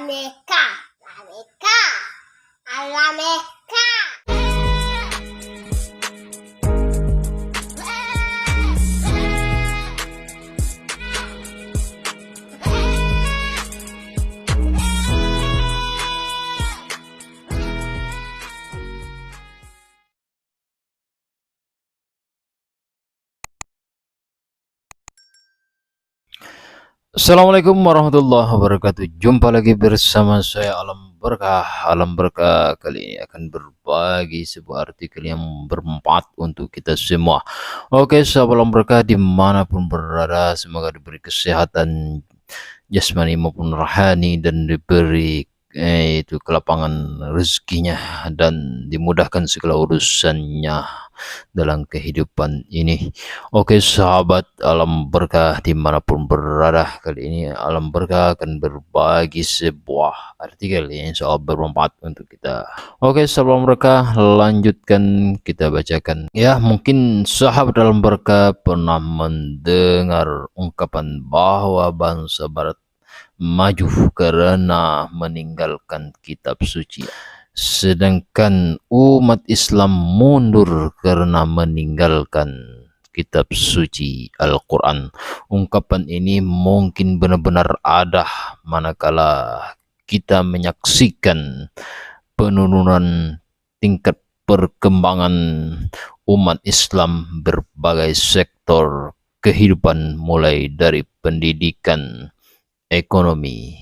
Alameka, Alameka, Alameka. Assalamualaikum warahmatullahi wabarakatuh. Jumpa lagi bersama saya Alam Berkah. Alam Berkah kali ini akan berbagi sebuah artikel yang bermanfaat untuk kita semua. Oke, sahabat Alam Berkah dimanapun berada, semoga diberi kesehatan jasmani maupun rohani dan diberi itu kelapangan rezekinya dan dimudahkan segala urusannya dalam kehidupan ini. Oke sahabat Alam Berkah dimanapun berada, kali ini Alam Berkah akan berbagi sebuah artikel yang insya Allah bermanfaat untuk kita. Oke sahabat Alam Berkah, lanjutkan kita bacakan. Ya, mungkin sahabat Alam Berkah pernah mendengar ungkapan bahwa bangsa Barat maju karena meninggalkan kitab suci, sedangkan umat Islam mundur karena meninggalkan kitab suci Al-Quran. Ungkapan ini mungkin benar-benar ada manakala kita menyaksikan penurunan tingkat perkembangan umat Islam berbagai sektor kehidupan, mulai dari pendidikan, ekonomi,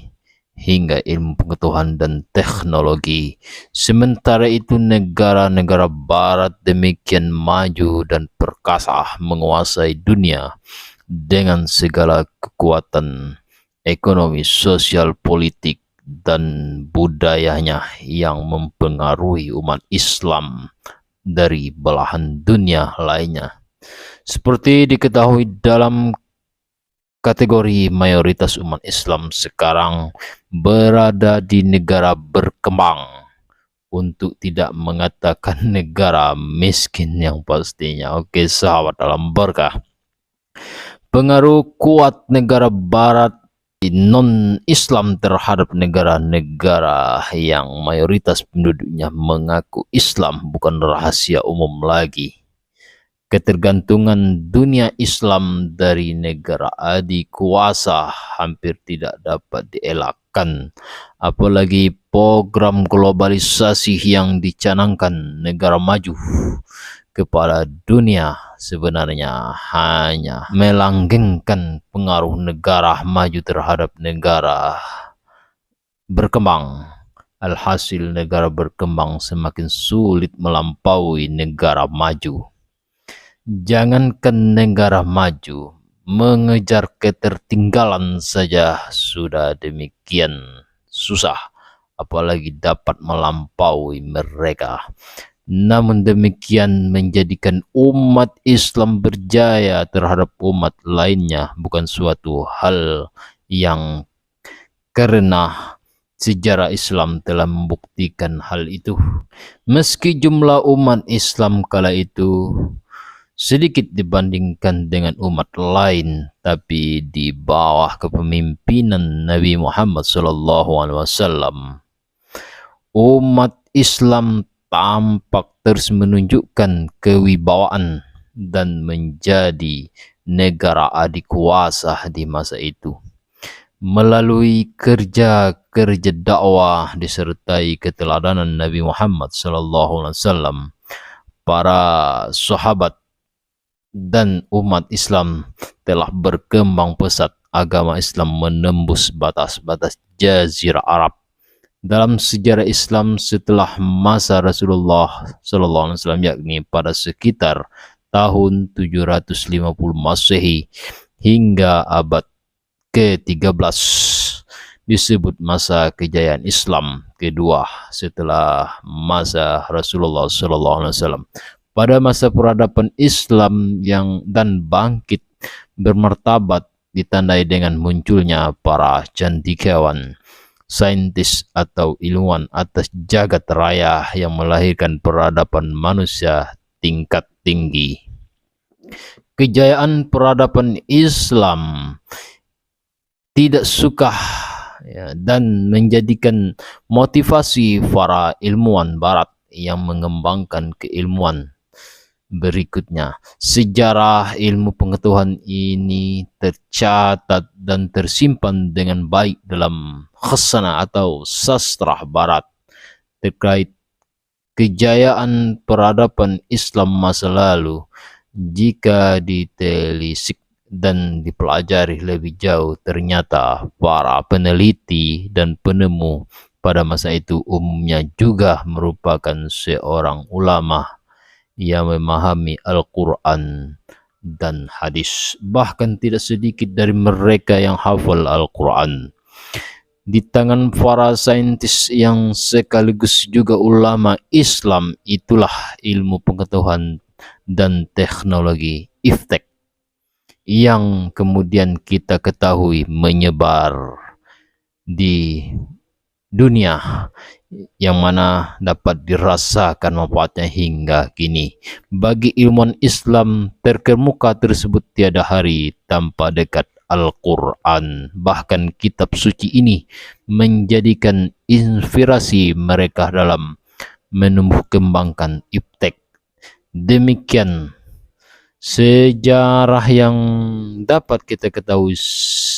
hingga ilmu pengetahuan dan teknologi. Sementara itu negara-negara barat demikian maju dan perkasa menguasai dunia dengan segala kekuatan ekonomi, sosial, politik, dan budayanya yang mempengaruhi umat Islam dari belahan dunia lainnya. Seperti diketahui, dalam kategori mayoritas umat Islam sekarang berada di negara berkembang, untuk tidak mengatakan negara miskin yang pastinya. Oke sahabat Alam Berkah, pengaruh kuat negara barat non-Islam terhadap negara-negara yang mayoritas penduduknya mengaku Islam bukan rahasia umum lagi. Ketergantungan dunia Islam dari negara adik kuasa hampir tidak dapat dielakkan, apalagi program globalisasi yang dicanangkan negara maju kepada dunia sebenarnya hanya melanggengkan pengaruh negara maju terhadap negara berkembang. Alhasil negara berkembang semakin sulit melampaui negara maju. Jangankan negara maju, mengejar ketertinggalan saja sudah demikian susah, apalagi dapat melampaui mereka. Namun demikian menjadikan umat Islam berjaya terhadap umat lainnya bukan suatu hal yang, karena sejarah Islam telah membuktikan hal itu. Meski jumlah umat Islam kala itu sedikit dibandingkan dengan umat lain, tapi di bawah kepemimpinan Nabi Muhammad SAW, umat Islam tampak terus menunjukkan kewibawaan dan menjadi negara adikuasa di masa itu. Melalui kerja-kerja dakwah disertai keteladanan Nabi Muhammad SAW, para sahabat dan umat Islam telah berkembang pesat. Agama Islam menembus batas-batas Jazirah Arab. Dalam sejarah Islam setelah masa Rasulullah SAW, yakni pada sekitar tahun 750 Masehi hingga abad ke-13, disebut masa kejayaan Islam kedua setelah masa Rasulullah SAW. Pada masa peradaban Islam yang dan bangkit bermartabat ditandai dengan munculnya para cendekiawan, saintis atau ilmuwan atas jagat raya yang melahirkan peradaban manusia tingkat tinggi. Kejayaan peradaban Islam tidak suka ya, dan menjadikan motivasi para ilmuwan barat yang mengembangkan keilmuan. Berikutnya, sejarah ilmu pengetahuan ini tercatat dan tersimpan dengan baik dalam khazanah atau sastra barat terkait kejayaan peradaban Islam masa lalu. Jika ditelisik dan dipelajari lebih jauh, ternyata para peneliti dan penemu pada masa itu umumnya juga merupakan seorang ulama yang memahami Al-Quran dan hadis. Bahkan tidak sedikit dari mereka yang hafal Al-Quran. Di tangan para saintis yang sekaligus juga ulama Islam, itulah ilmu pengetahuan dan teknologi iftek yang kemudian kita ketahui menyebar di dunia, yang mana dapat dirasakan manfaatnya hingga kini. Bagi ilmuwan Islam terkemuka tersebut, tiada hari tanpa dekat Al-Quran. Bahkan kitab suci ini menjadikan inspirasi mereka dalam menumbuh kembangkan iptek. Demikian sejarah yang dapat kita ketahui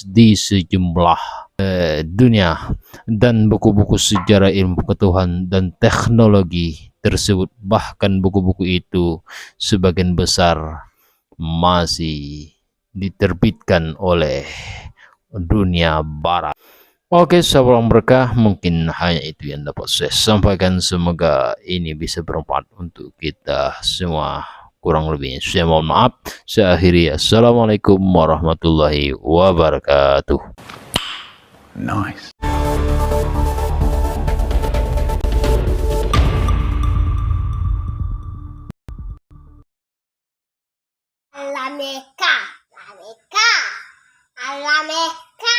di sejumlah dunia, dan buku-buku sejarah ilmu pengetahuan dan teknologi tersebut, bahkan buku-buku itu sebagian besar masih diterbitkan oleh dunia barat. Oke, sahabat berkah, mungkin hanya itu yang dapat saya sampaikan. Semoga ini bisa bermanfaat untuk kita semua. Kurang lebihnya saya mohon maaf. Saya akhiri. Assalamualaikum warahmatullahi wabarakatuh. Nice. Alameka, Alameka, Alameka.